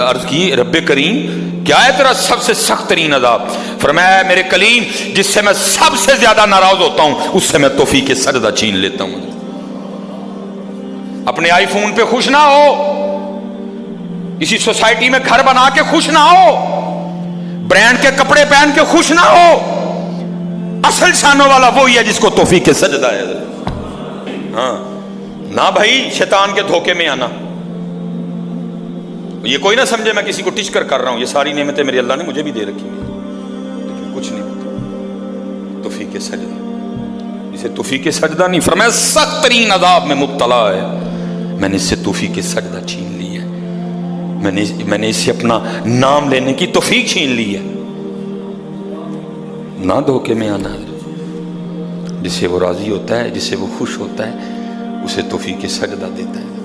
عرض کی رب کریم کیا ہے تیرا سب سے سخت ترین عذاب؟ فرمایا میرے کلیم جس سے میں سب سے زیادہ ناراض ہوتا ہوں اس سے میں توفیق سجدہ چھین لیتا ہوں۔ اپنے آئی فون پہ خوش نہ ہو، اسی سوسائٹی میں گھر بنا کے خوش نہ ہو، برانڈ کے کپڑے پہن کے خوش نہ ہو، اصل شانوں والا وہی ہے جس کو توفیق سجدہ ہے۔ ہاں نہ بھائی شیطان کے دھوکے میں آنا، یہ کوئی نہ سمجھے میں کسی کو ٹچ کر رہا ہوں، یہ ساری نعمتیں میری اللہ نے مجھے بھی دے رکھی ہیں لیکن کچھ نہیں ہوتا۔ توفیق سجدہ، اسے توفیق سجدہ نہیں فرمایا سخت ترین عذاب میں مبتلا ہے، میں نے اس سے توفیق سجدہ چھین لی ہے، میں نے اس سے اپنا نام لینے کی توفیق چھین لی ہے۔ نہ دھوکے میں آنا، جس سے وہ راضی ہوتا ہے، جس سے وہ خوش ہوتا ہے اسے توفیق سجدہ دیتا ہے۔